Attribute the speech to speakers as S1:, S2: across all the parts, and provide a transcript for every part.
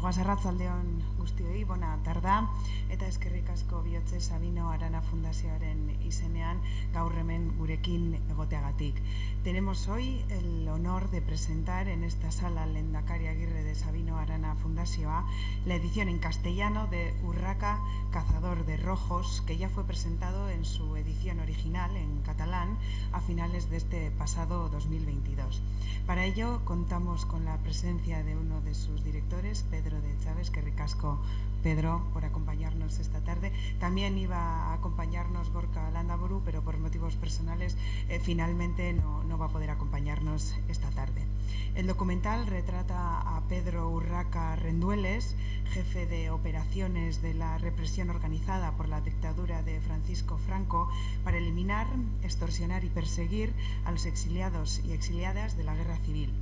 S1: Goaz arratzaldeon guztioi, bona tarda, eta eskerrik asko bihotze Sabino Arana Fundazioaren izenean gaur hemen gurekin egoteagatik. Tenemos hoy el honor de presentar en esta sala al Lehendakari Agirre de Sabino Arana Fundazioa la edición en castellano de Urraca, Cazador de Rojos, que ya fue presentado en su edición original en catalán a finales de este pasado 2022. Para ello contamos con la presencia de uno de sus directores, Pedro de Chaves, que ricasco, Pedro, por acompañarnos esta tarde. También iba a acompañarnos Gorka Landaburu, pero por motivos personales finalmente no va a poder acompañarnos esta tarde. El documental retrata a Pedro Urraca Rendueles, jefe de operaciones de la represión organizada por la dictadura de Francisco Franco para eliminar, extorsionar y perseguir a los exiliados y exiliadas de la guerra civil.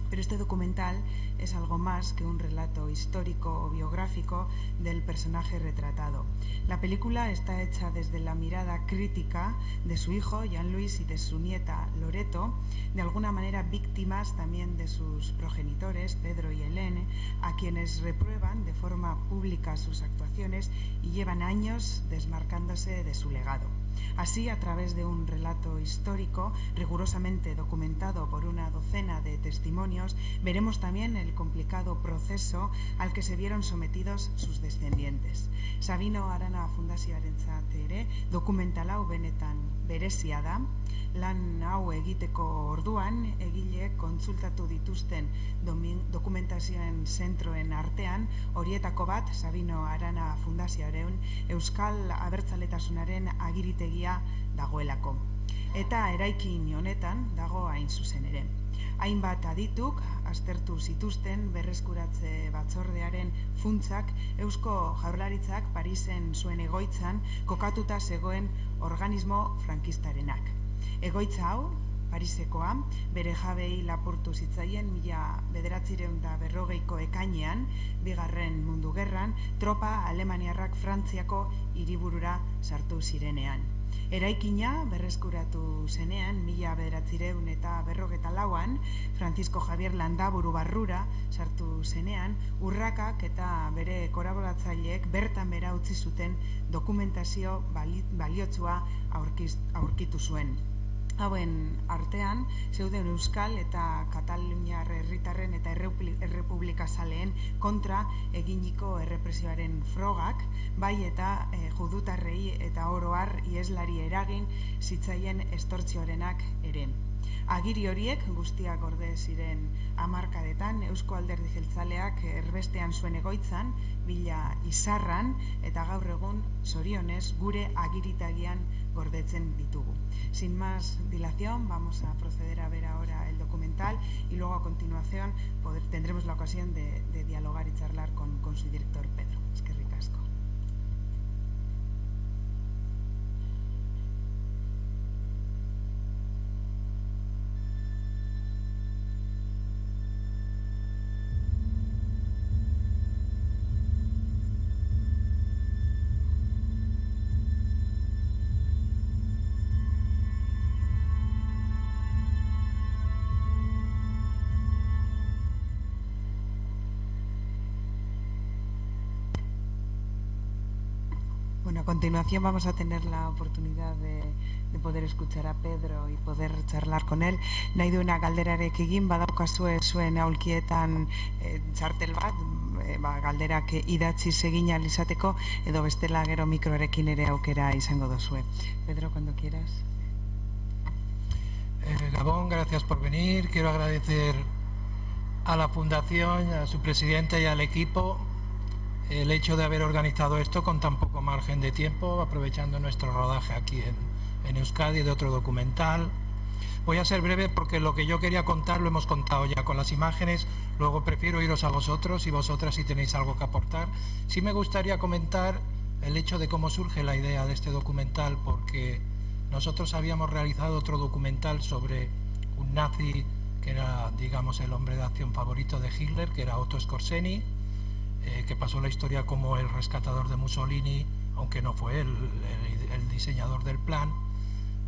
S1: Pero este documental es algo más que un relato histórico o biográfico del personaje retratado. La película está hecha desde la mirada crítica de su hijo, Jean-Louis, y de su nieta, Loreto, de alguna manera víctimas también de sus progenitores, Pedro y Helene, a quienes reprueban de forma pública sus actuaciones y llevan años desmarcándose de su legado. Así, a través de un relato histórico rigurosamente documentado por una docena de testimonios, veremos también el complicado proceso al que se vieron sometidos sus descendientes. Sabino Arana Fundazioarentzat ere dokumental hau benetan berezia da. Lan hau egiteko orduan, egileek kontsultatu dituzten dokumentazioen zentroen artean, horietako bat Sabino Arana Fundazioaren Euskal Abertzaletasunaren agiritegia dagoelako. Eta eraikin honetan dago hain zuzen ere. Hainbat adituk aztertu zituzten berreskuratze batzordearen funtsak Eusko Jaurlaritzak Parisen zuen egoitzan kokatuta zegoen organismo frankistarenak. Egoitza hau, Parisekoa, bere jabei lapurtu zitzaien 1940ko ekainean, Bigarren Mundu Gerran, tropa alemaniarrak Frantziako hiriburura sartu zirenean. Eraikina berreskuratu zenean, 1954an, Francisco Javier Landaburu barrura sartu zenean, Urrakak eta bere kolaboratzaileek bertan bera utzi zuten dokumentazio baliotsua aurkitu zuen. Hauen artean, zeuden Euskal eta Kataluniar herritarren eta errepublika zaleen kontra eginiko errepresioaren frogak, bai eta judutarrei eta oroar ieslari eragin zitzaien estortzioarenak ere. Agiri horiek guztiak gorde ziren hamarkadetan Eusko Alderdi Jeltzaleak erbestean zuen egoitzan, Bila Izarran, eta gaur egun zorionez gure agiritagian gordetzen ditugu. Sin más dilación, vamos a proceder a ver ahora el documental y luego a continuación tendremos la ocasión de dialogar y charlar con su director Pedro. Es que ricasco. Bueno, a continuación vamos a tener la oportunidad de poder escuchar a Pedro y poder charlar con él. Nahi duena galderarek egin, badaukazue zuen aulkietan txartel bat, galderak idatziz egin ahal izateko, edo bestela gero mikroarekin ere aukera izango dozue. Pedro, cuando quieras.
S2: Gabón, gracias por venir. Quiero agradecer a la Fundación, a su presidente y al equipo el hecho de haber organizado esto con tan poco margen de tiempo, aprovechando nuestro rodaje aquí en Euskadi de otro documental. Voy a ser breve porque lo que yo quería contar lo hemos contado ya con las imágenes, luego prefiero iros a vosotros y vosotras si tenéis algo que aportar. Sí me gustaría comentar el hecho de cómo surge la idea de este documental, porque nosotros habíamos realizado otro documental sobre un nazi que era, digamos, el hombre de acción favorito de Hitler, que era Otto Skorzeny, que pasó la historia como el rescatador de Mussolini, aunque no fue él el diseñador del plan,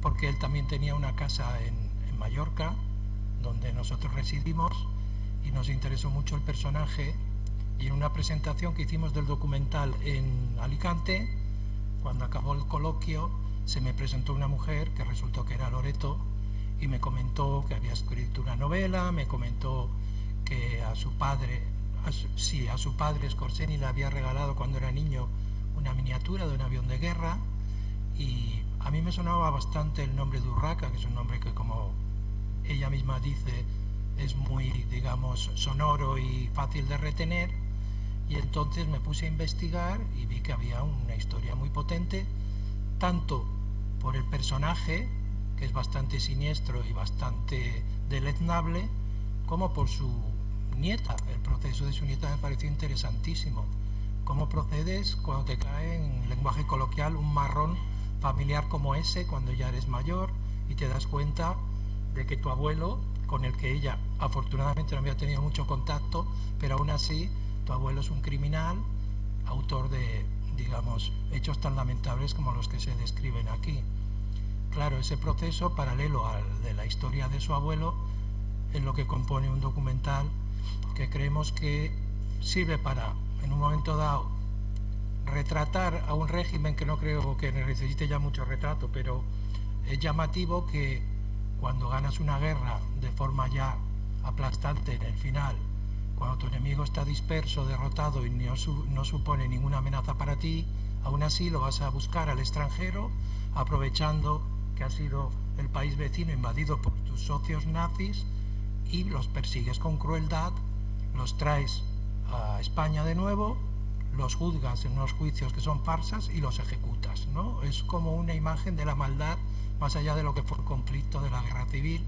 S2: porque él también tenía una casa en Mallorca, donde nosotros residimos, y nos interesó mucho el personaje Y en una presentación que hicimos del documental en Alicante, cuando acabó el coloquio, se me presentó una mujer que resultó que era Loreto y me comentó que había escrito una novela, me comentó que a su padre Scorseni le había regalado cuando era niño una miniatura de un avión de guerra, y a mí me sonaba bastante el nombre de Urraca, que es un nombre que, como ella misma dice, es muy, digamos, sonoro y fácil de retener. Y entonces me puse a investigar y vi que había una historia muy potente, tanto por el personaje, que es bastante siniestro y bastante deleznable, como por su nieta. El proceso de su nieta me pareció interesantísimo. Cómo procedes cuando te cae, en lenguaje coloquial, un marrón familiar como ese cuando ya eres mayor y te das cuenta de que tu abuelo, con el que ella afortunadamente no había tenido mucho contacto, pero aún así tu abuelo es un criminal, autor de, digamos, hechos tan lamentables como los que se describen aquí. Claro, ese proceso paralelo al de la historia de su abuelo es lo que compone un documental que creemos que sirve para, en un momento dado, retratar a un régimen que no creo que necesite ya mucho retrato, pero es llamativo que cuando ganas una guerra de forma ya aplastante en el final, cuando tu enemigo está disperso, derrotado y no supone ninguna amenaza para ti, aún así lo vas a buscar al extranjero, aprovechando que ha sido el país vecino invadido por tus socios nazis, y los persigues con crueldad, los traes a España de nuevo, los juzgas en unos juicios que son farsas y los ejecutas, ¿no? Es como una imagen de la maldad más allá de lo que fue el conflicto de la guerra civil.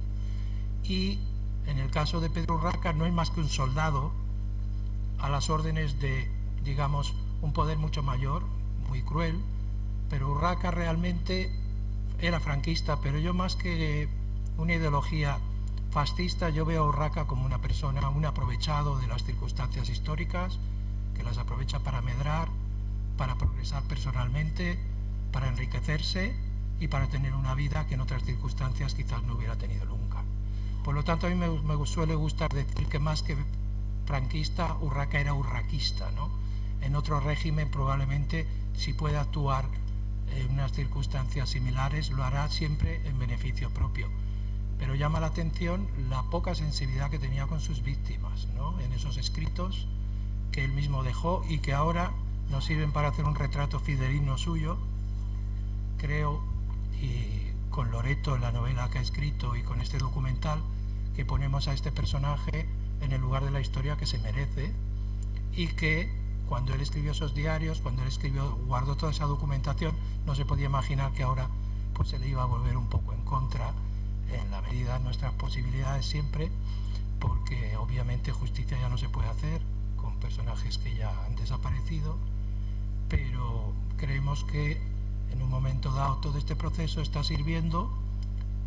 S2: Y en el caso de Pedro Urraca no es más que un soldado a las órdenes de, digamos, un poder mucho mayor, muy cruel, pero Urraca realmente era franquista, pero yo, más que una ideología fascista, yo veo a Urraca como una persona, un aprovechado de las circunstancias históricas, que las aprovecha para medrar, para progresar personalmente, para enriquecerse y para tener una vida que en otras circunstancias quizás no hubiera tenido nunca. Por lo tanto, a mí me suele gustar decir que más que franquista, Urraca era urraquista, ¿no? En otro régimen probablemente, si puede actuar en unas circunstancias similares, lo hará siempre en beneficio propio. Pero llama la atención la poca sensibilidad que tenía con sus víctimas, ¿no? En esos escritos que él mismo dejó y que ahora nos sirven para hacer un retrato fidedigno suyo, creo, y con Loreto en la novela que ha escrito y con este documental, que ponemos a este personaje en el lugar de la historia que se merece, y que cuando él escribió esos diarios, cuando él guardó toda esa documentación, no se podía imaginar que ahora pues se le iba a volver un poco en contra, en la medida de nuestras posibilidades siempre, porque obviamente justicia ya no se puede hacer con personajes que ya han desaparecido, pero creemos que en un momento dado todo este proceso está sirviendo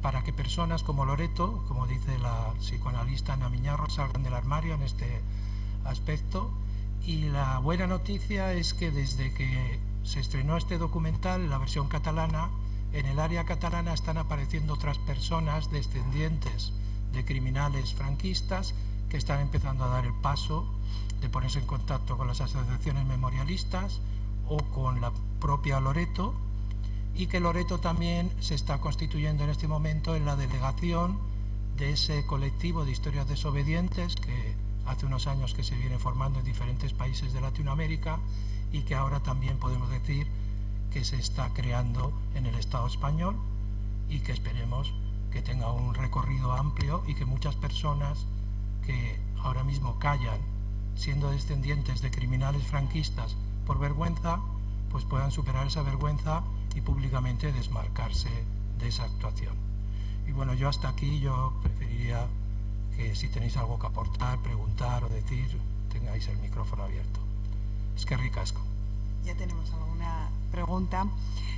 S2: para que personas como Loreto, como dice la psicoanalista Ana Miñarro, salgan del armario en este aspecto. Y la buena noticia es que desde que se estrenó este documental en la versión catalana, en el área catalana están apareciendo otras personas descendientes de criminales franquistas que están empezando a dar el paso de ponerse en contacto con las asociaciones memorialistas o con la propia Loreto, y que Loreto también se está constituyendo en este momento en la delegación de ese colectivo de historias desobedientes que hace unos años que se viene formando en diferentes países de Latinoamérica y que ahora también podemos decir que se está creando en el Estado español, y que esperemos que tenga un recorrido amplio y que muchas personas que ahora mismo callan siendo descendientes de criminales franquistas por vergüenza, pues puedan superar esa vergüenza y públicamente desmarcarse de esa actuación. Y bueno, yo hasta aquí, yo preferiría que si tenéis algo que aportar, preguntar o decir, tengáis el micrófono abierto. Es que ricasco.
S1: Ya tenemos alguna pregunta.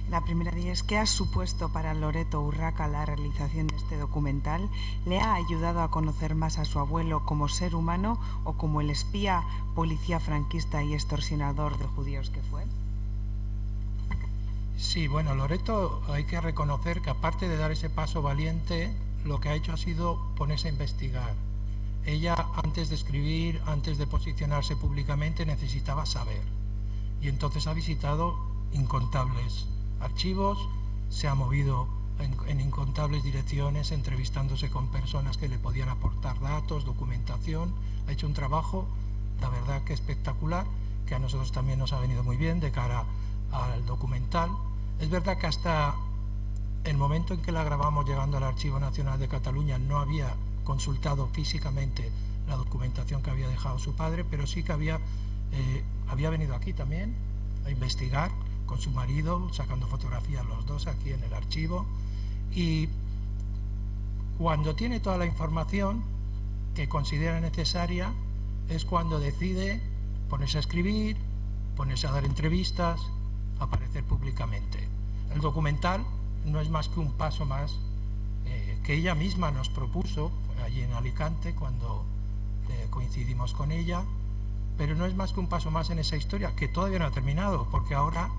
S1: La primera de ellas, ¿qué ha supuesto para Loreto Urraca la realización de este documental? ¿Le ha ayudado a conocer más a su abuelo como ser humano o como el espía, policía franquista y extorsionador de judíos que fue?
S2: Sí, bueno, Loreto, hay que reconocer que aparte de dar ese paso valiente, lo que ha hecho ha sido ponerse a investigar. ella antes de escribir, antes de posicionarse públicamente, necesitaba saber. Y entonces ha visitado incontables archivos, se ha movido en incontables direcciones, entrevistándose con personas que le podían aportar datos, documentación. Ha hecho un trabajo, la verdad que espectacular, que a nosotros también nos ha venido muy bien de cara al documental. Es verdad que hasta el momento en que la grabamos llegando al Archivo Nacional de Cataluña no había consultado físicamente la documentación que había dejado su padre, pero sí que había venido aquí también a investigar con su marido, sacando fotografías los dos aquí en el archivo, y cuando tiene toda la información que considera necesaria es cuando decide ponerse a escribir, ponerse a dar entrevistas, aparecer públicamente. El documental no es más que un paso más que ella misma nos propuso allí en Alicante cuando coincidimos con ella, pero no es más que un paso más en esa historia, que todavía no ha terminado, porque ahora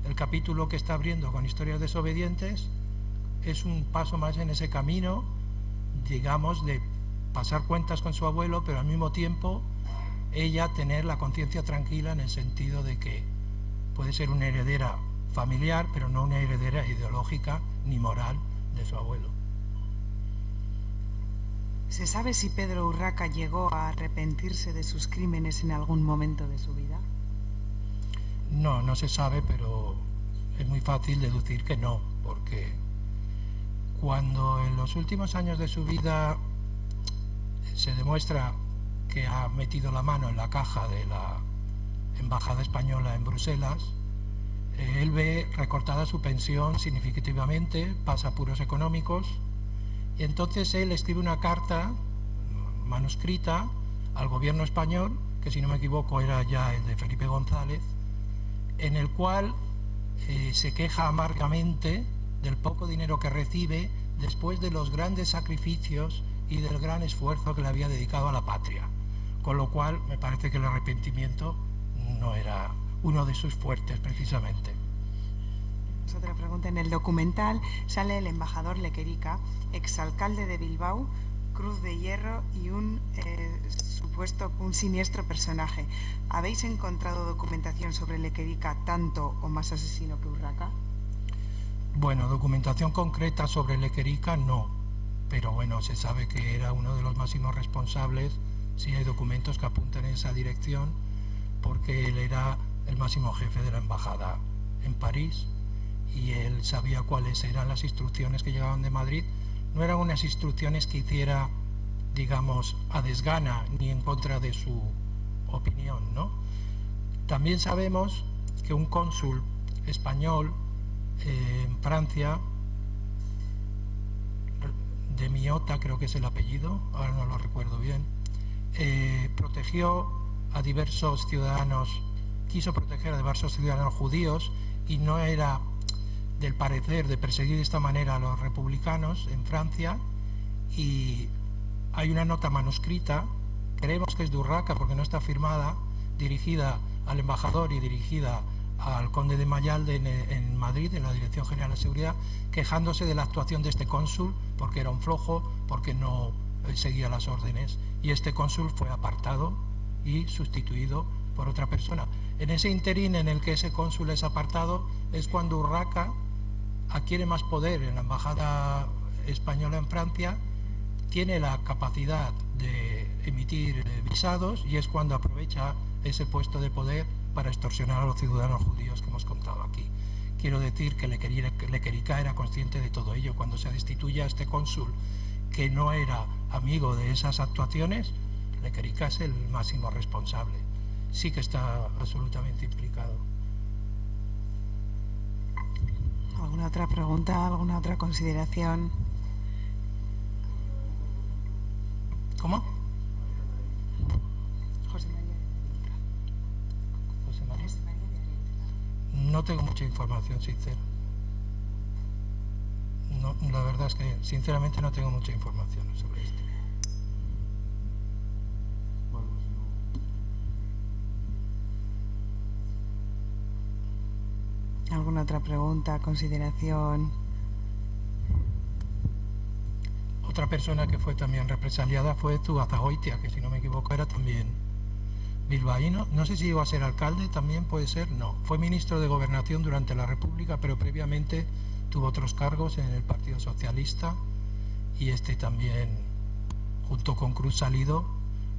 S2: el capítulo que está abriendo con Historias desobedientes es un paso más en ese camino, digamos, de pasar cuentas con su abuelo, pero al mismo tiempo ella tener la conciencia tranquila en el sentido de que puede ser una heredera familiar, pero no una heredera ideológica ni moral de su abuelo.
S1: ¿Se sabe si Pedro Urraca llegó a arrepentirse de sus crímenes en algún momento de su vida?
S2: No, no se sabe, pero es muy fácil deducir que no, porque cuando en los últimos años de su vida se demuestra que ha metido la mano en la caja de la Embajada Española en Bruselas, él ve recortada su pensión significativamente, pasa apuros económicos, y entonces él escribe una carta manuscrita al gobierno español, que si no me equivoco era ya el de Felipe González, en el cual se queja amargamente del poco dinero que recibe después de los grandes sacrificios y del gran esfuerzo que le había dedicado a la patria. Con lo cual me parece que el arrepentimiento no era uno de sus fuertes precisamente.
S1: Otra pregunta. En el documental sale el embajador Lequerica, exalcalde de Bilbao, Cruz de Hierro y un siniestro personaje. ¿Habéis encontrado documentación sobre Lequerica tanto o más asesino que Urraca?
S2: Bueno, documentación concreta sobre Lequerica no, pero bueno, se sabe que era uno de los máximos responsables, sí hay documentos que apuntan en esa dirección, porque él era el máximo jefe de la embajada en París y él sabía cuáles eran las instrucciones que llegaban de Madrid. No eran unas instrucciones que hiciera, digamos, a desgana ni en contra de su opinión, ¿no? También sabemos que un cónsul español en Francia, de Miota creo que es el apellido, ahora no lo recuerdo bien, protegió a diversos ciudadanos, quiso proteger a diversos ciudadanos judíos y no era del parecer de perseguir de esta manera a los republicanos en Francia, y hay una nota manuscrita, creemos que es de Urraca porque no está firmada, dirigida al embajador y dirigida al conde de Mayalde en Madrid, en la Dirección General de Seguridad, quejándose de la actuación de este cónsul porque era un flojo, porque no seguía las órdenes, y este cónsul fue apartado y sustituido por otra persona. En ese interín en el que ese cónsul es apartado es cuando Urraca adquiere más poder en la Embajada Española en Francia, tiene la capacidad de emitir visados y es cuando aprovecha ese puesto de poder para extorsionar a los ciudadanos judíos que hemos contado aquí. Quiero decir que Lequerica era consciente de todo ello. Cuando se destituye a este cónsul que no era amigo de esas actuaciones, Lequerica es el máximo responsable. Sí que está absolutamente implicado.
S1: ¿Alguna otra pregunta? ¿Alguna otra consideración?
S2: ¿Cómo?
S1: José María.
S2: José María. No tengo mucha información, sincera. No, la verdad es que sinceramente no tengo mucha información sobre esto.
S1: ¿Alguna otra pregunta, consideración?
S2: Otra persona que fue también represaliada fue Zugazagoitia, que si no me equivoco era también bilbaíno. No sé si llegó a ser alcalde, también puede ser, no. Fue ministro de Gobernación durante la República, pero previamente tuvo otros cargos en el Partido Socialista, y también, junto con Cruz Salido,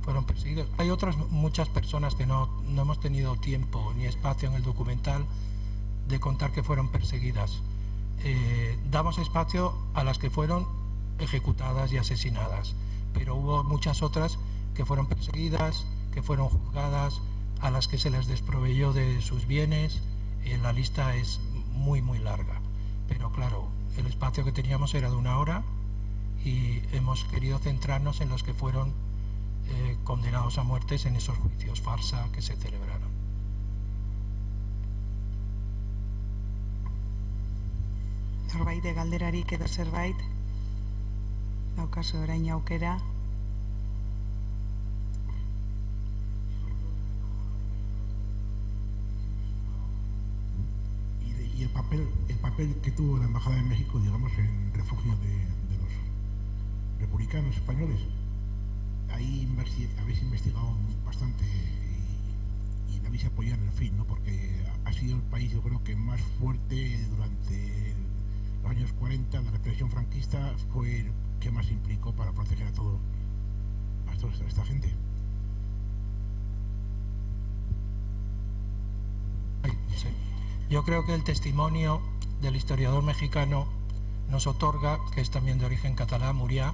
S2: fueron perseguidos. Hay otras muchas personas que no hemos tenido tiempo ni espacio en el documental de contar que fueron perseguidas. Damos espacio a las que fueron ejecutadas y asesinadas, pero hubo muchas otras que fueron perseguidas, que fueron juzgadas, a las que se les desproveyó de sus bienes. La lista es muy larga, pero claro, el espacio que teníamos era de 1 hora y hemos querido centrarnos en los que fueron condenados a muertes en esos juicios farsa que se celebraron.
S1: Norbait galderarik edo zerbait daukazu orain aukera.
S3: Y el papel que tuvo la Embajada de México, digamos, en refugio de los republicanos españoles. Ahí habéis investigado bastante y la habéis apoyado, en fin, ¿no? Porque ha sido el país, yo creo que más fuerte durante los años 40, la represión franquista, fue el que más implicó para proteger a toda esta gente.
S2: Sí. Yo creo que el testimonio del historiador mexicano nos otorga, que es también de origen catalán, Muriá,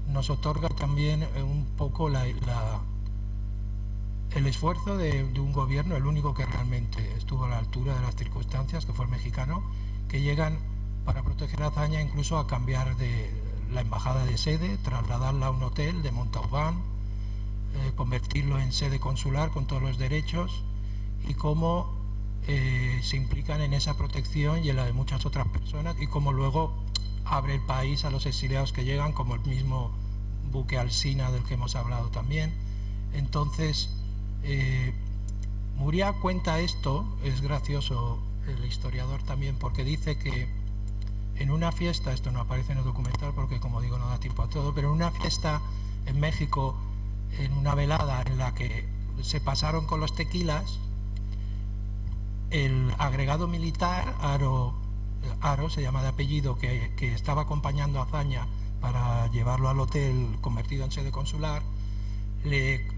S2: nos otorga también un poco el esfuerzo de un gobierno, el único que realmente estuvo a la altura de las circunstancias, que fue el mexicano, que llegan para proteger a Azaña incluso a cambiar de la embajada de sede, trasladarla a un hotel de Montauban, convertirlo en sede consular con todos los derechos, y cómo se implican en esa protección y en la de muchas otras personas, y cómo luego abre el país a los exiliados que llegan, como el mismo buque Alsina del que hemos hablado también. Entonces, Muriá cuenta esto, es gracioso el historiador también, porque dice que en una fiesta, esto no aparece en el documental porque, como digo, no da tiempo a todo, pero en una fiesta en México, en una velada en la que se pasaron con los tequilas, el agregado militar, Aro se llama de apellido, que estaba acompañando a Azaña para llevarlo al hotel convertido en sede consular,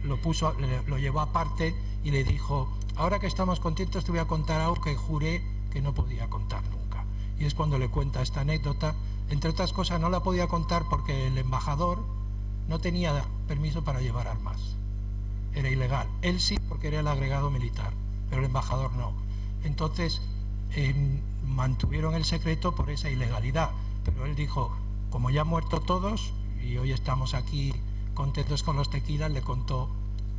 S2: lo llevó aparte y le dijo: ahora que estamos contentos te voy a contar algo que juré que no podía contar nunca. Y es cuando le cuenta esta anécdota. Entre otras cosas, no la podía contar porque el embajador no tenía permiso para llevar armas, era ilegal. Él sí, porque era el agregado militar, pero el embajador no. Entonces mantuvieron el secreto por esa ilegalidad, pero él dijo: como ya han muerto todos y hoy estamos aquí contentos con los tequilas, le contó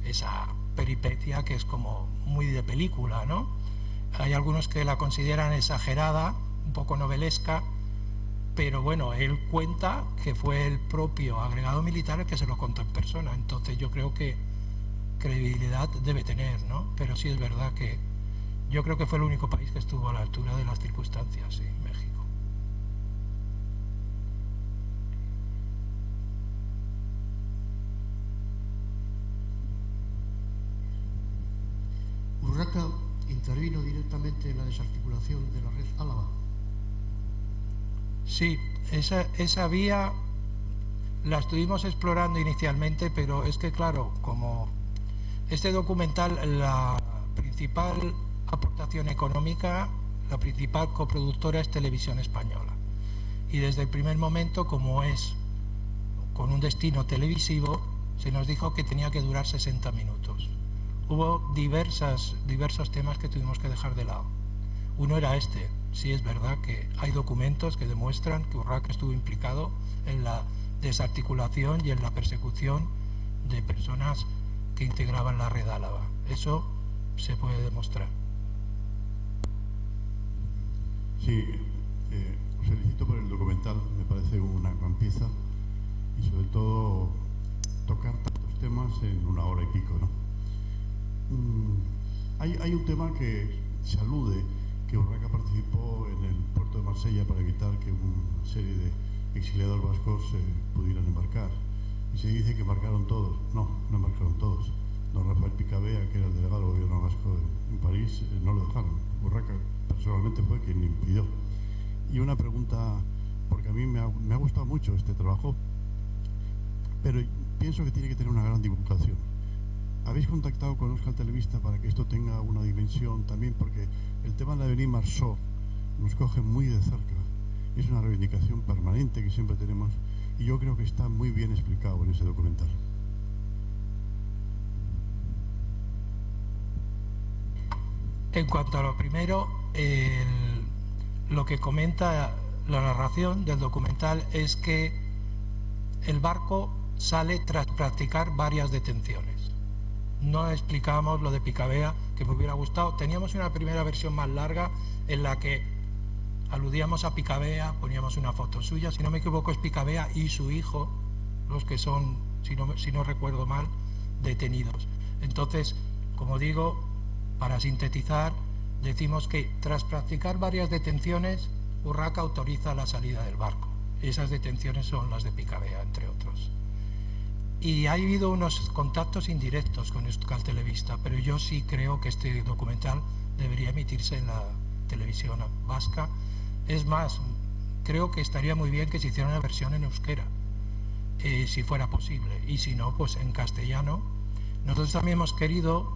S2: esa peripecia que es como muy de película, ¿no? Hay algunos que la consideran exagerada, un poco novelesca, pero bueno, él cuenta que fue el propio agregado militar el que se lo contó en persona. Entonces yo creo que credibilidad debe tener, ¿no? Pero sí es verdad que yo creo que fue el único país que estuvo a la altura de las circunstancias, sí, México.
S4: Urraca intervino directamente en la desarticulación de la red Álava.
S2: Sí, esa vía la estuvimos explorando inicialmente, pero es que claro, como este documental, la principal aportación económica, la principal coproductora es Televisión Española, y desde el primer momento, como es con un destino televisivo, se nos dijo que tenía que durar 60 minutos. Hubo diversos temas que tuvimos que dejar de lado. Uno era este. Sí, es verdad que hay documentos que demuestran que Urraca estuvo implicado en la desarticulación y en la persecución de personas que integraban la red Álava. Eso se puede demostrar.
S5: Sí, os felicito por el documental, me parece una gran pieza y sobre todo tocar tantos temas en 1 hora y pico, ¿no? Hay un tema que se alude, que Urraca participó en el puerto de Marsella para evitar que una serie de exiliados vascos pudieran embarcar. Y se dice que embarcaron todos. No, no embarcaron todos. Don Rafael Picabea, que era el delegado del gobierno vasco en París, no lo dejaron. Urraca personalmente fue quien lo impidió. Y una pregunta, porque a mí me ha gustado mucho este trabajo, pero pienso que tiene que tener una gran divulgación. ¿Habéis contactado con Euskal Telebista para que esto tenga una dimensión también? Porque el tema de la Avenida Marceau nos coge muy de cerca. Es una reivindicación permanente que siempre tenemos y yo creo que está muy bien explicado en ese documental.
S2: En cuanto a lo primero, lo que comenta la narración del documental es que el barco sale tras practicar varias detenciones. No explicamos lo de Picabea, que me hubiera gustado. Teníamos una primera versión más larga en la que aludíamos a Picabea, poníamos una foto suya, si no me equivoco es Picabea y su hijo, los que son, si no recuerdo mal, detenidos. Entonces, como digo, para sintetizar, decimos que tras practicar varias detenciones, Urraca autoriza la salida del barco. Esas detenciones son las de Picabea, entre otros. Y ha habido unos contactos indirectos con Euskal Telebista, pero yo sí creo que este documental debería emitirse en la televisión vasca. Es más, creo que estaría muy bien que se hiciera una versión en euskera, si fuera posible, y si no, pues en castellano. Nosotros también hemos querido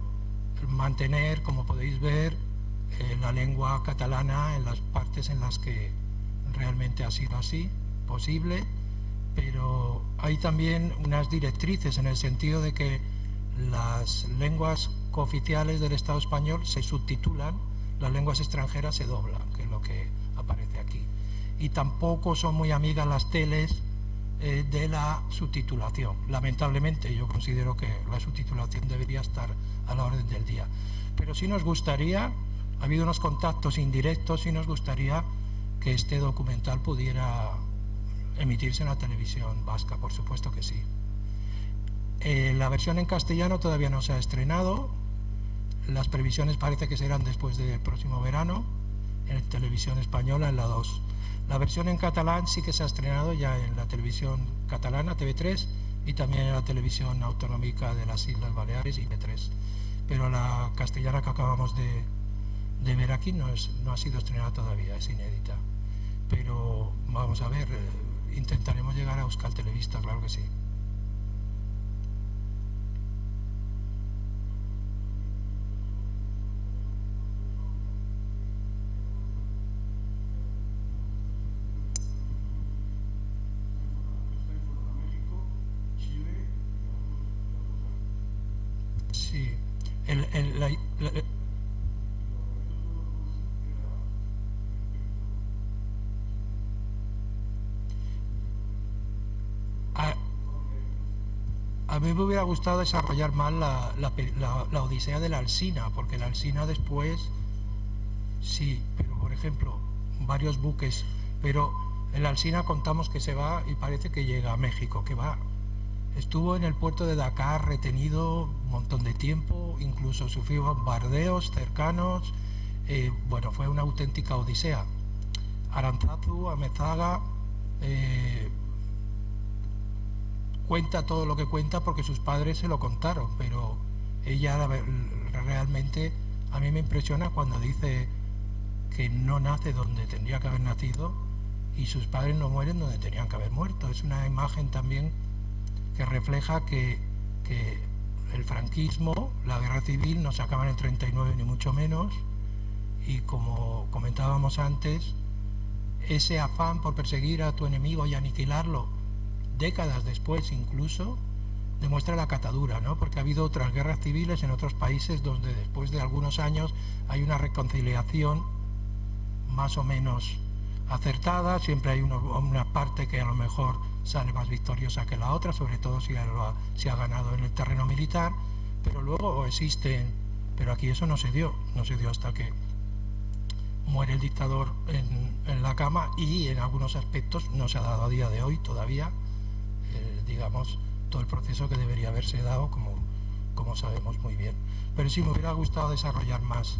S2: mantener, como podéis ver, la lengua catalana en las partes en las que realmente ha sido así posible, pero hay también unas directrices en el sentido de que las lenguas cooficiales del Estado español se subtitulan, las lenguas extranjeras se doblan, que es lo que aparece aquí. Y tampoco son muy amigas las teles de la subtitulación. Lamentablemente yo considero que la subtitulación debería estar a la orden del día. Pero sí nos gustaría, ha habido unos contactos indirectos y nos gustaría que este documental pudiera emitirse en la televisión vasca, por supuesto que sí. La versión en castellano todavía no se ha estrenado, las previsiones parece que serán después del próximo verano, en televisión española, en la 2. La versión en catalán sí que se ha estrenado ya en la televisión catalana, TV3, y también en la televisión autonómica de las Islas Baleares, IB3. Pero la castellana que acabamos de ver aquí no ha sido estrenada todavía, es inédita. Pero vamos a ver, intentaremos llegar a Euskal Telebista, claro que sí. Sí, a mí me hubiera gustado desarrollar más la odisea de la Alsina, porque la Alsina después, sí, pero por ejemplo, varios buques, pero en la Alsina contamos que se va y parece que llega a México, que va. Estuvo en el puerto de Dakar retenido un montón de tiempo, incluso sufrió bombardeos cercanos, bueno, fue una auténtica odisea. Arantzazu, Amezaga, cuenta todo lo que cuenta porque sus padres se lo contaron, pero ella realmente, a mí me impresiona cuando dice que no nace donde tendría que haber nacido y sus padres no mueren donde tenían que haber muerto. Es una imagen también que refleja que el franquismo, la guerra civil, no se acaba en el 39 ni mucho menos, y como comentábamos antes, ese afán por perseguir a tu enemigo y aniquilarlo, décadas después incluso, demuestra la catadura, ¿no? Porque ha habido otras guerras civiles en otros países donde después de algunos años hay una reconciliación más o menos acertada, siempre hay una parte que a lo mejor sale más victoriosa que la otra, sobre todo si ha ganado en el terreno militar, pero luego existen, pero aquí eso no se dio hasta que muere el dictador en la cama, y en algunos aspectos no se ha dado a día de hoy todavía, digamos, todo el proceso que debería haberse dado, como sabemos muy bien. Pero sí me hubiera gustado desarrollar más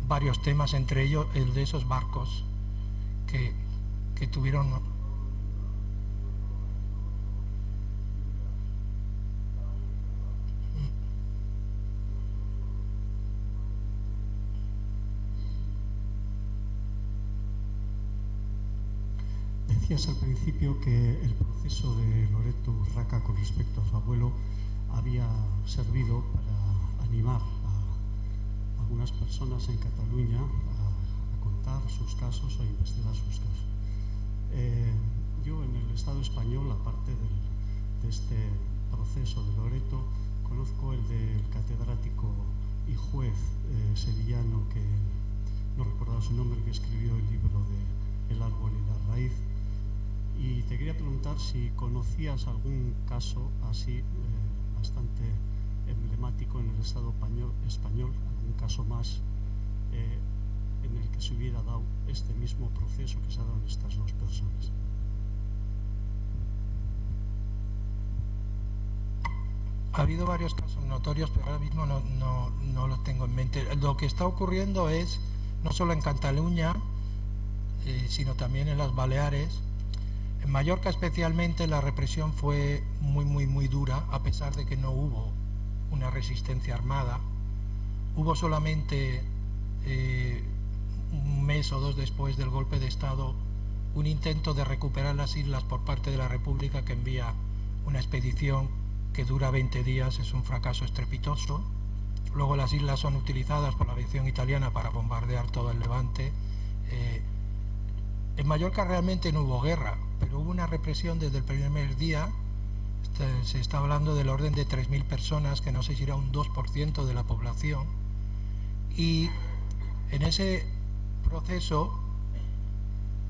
S2: varios temas, entre ellos el de esos barcos que tuvieron.
S6: decías al principio que el proceso de Loreto Urraca con respecto a su abuelo había servido para animar a algunas personas en Cataluña a contar sus casos o a investigar sus casos. Yo en el Estado español, aparte de este proceso de Loreto, conozco el del catedrático y juez sevillano, que no recordaba su nombre, que escribió el libro de El árbol y la raíz. Y te quería preguntar si conocías algún caso así bastante emblemático en el Estado español, algún caso más en el que se hubiera dado este mismo proceso que se ha dado en estas dos personas.
S2: Ha habido varios casos notorios, pero ahora mismo no los tengo en mente. Lo que está ocurriendo es, no solo en Cataluña, sino también en las Baleares. En Mallorca especialmente la represión fue muy dura, a pesar de que no hubo una resistencia armada. Hubo solamente un mes o dos después del golpe de Estado un intento de recuperar las islas por parte de la República, que envía una expedición que dura 20 días, es un fracaso estrepitoso. Luego las islas son utilizadas por la aviación italiana para bombardear todo el Levante. En Mallorca realmente no hubo guerra, pero hubo una represión desde el primer día. Se está hablando del orden de 3.000 personas, que no sé si era un 2% de la población. Y en ese proceso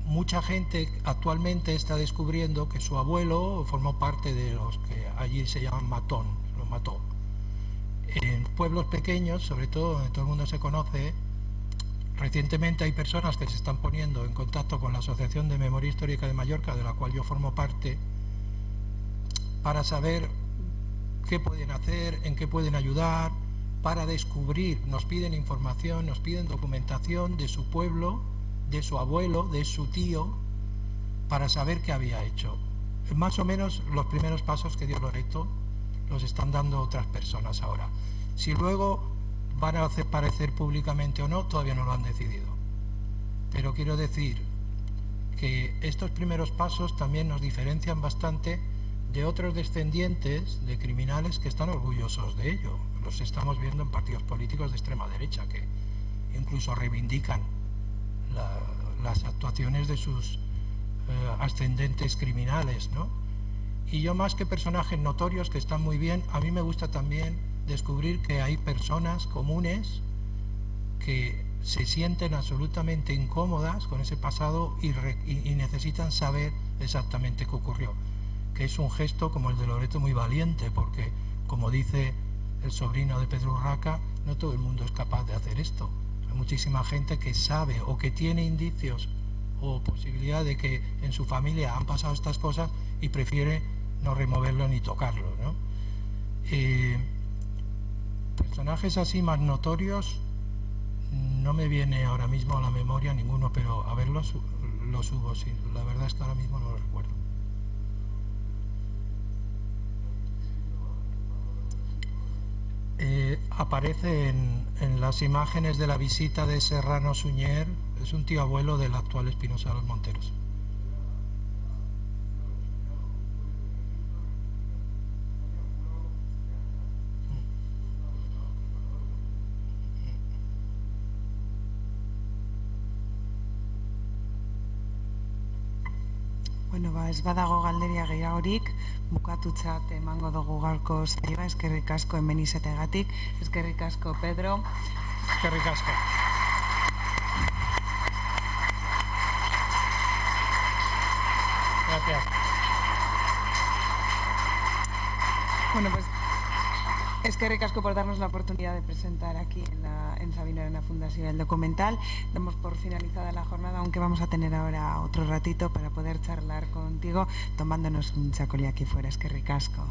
S2: mucha gente actualmente está descubriendo que su abuelo formó parte de los que allí se llaman matón, lo mató. En pueblos pequeños, sobre todo donde todo el mundo se conoce, recientemente hay personas que se están poniendo en contacto con la Asociación de Memoria Histórica de Mallorca, de la cual yo formo parte, para saber qué pueden hacer, en qué pueden ayudar, para descubrir. Nos piden información, nos piden documentación de su pueblo, de su abuelo, de su tío, para saber qué había hecho. Más o menos los primeros pasos que dio Loreto los están dando otras personas ahora. Si luego van a hacer parecer públicamente o no, todavía no lo han decidido. Pero quiero decir que estos primeros pasos también nos diferencian bastante de otros descendientes de criminales que están orgullosos de ello. Los estamos viendo en partidos políticos de extrema derecha, que incluso reivindican las actuaciones de sus ascendentes criminales, ¿no? Y yo, más que personajes notorios que están muy bien, a mí me gusta también descubrir que hay personas comunes que se sienten absolutamente incómodas con ese pasado y necesitan saber exactamente qué ocurrió, que es un gesto como el de Loreto muy valiente, porque, como dice el sobrino de Pedro Urraca, no todo el mundo es capaz de hacer esto. Hay muchísima gente que sabe o que tiene indicios o posibilidad de que en su familia han pasado estas cosas y prefiere no removerlo ni tocarlo, ¿no? Personajes así más notorios no me viene ahora mismo a la memoria ninguno, pero a ver, los hubo, sí. La verdad es que ahora mismo no lo recuerdo. Aparece en las imágenes de la visita de Serrano Suñer, es un tío abuelo del actual Espinosa de los Monteros.
S1: Bueno, ez badago galderia gehiagorik, bukatutzat emango dugu gaurko saioa. Eskerrik asko hemen izateagatik, eskerrik asko Pedro.
S2: Eskerrik asko. Gracias.
S1: Bueno, pues eskerrik asko por darnos la oportunidad de presentar aquí en Sabino Arana Fundación el documental. Damos por finalizada la jornada, aunque vamos a tener ahora otro ratito para poder charlar contigo tomándonos un chacolí aquí fuera. Eskerrik asko.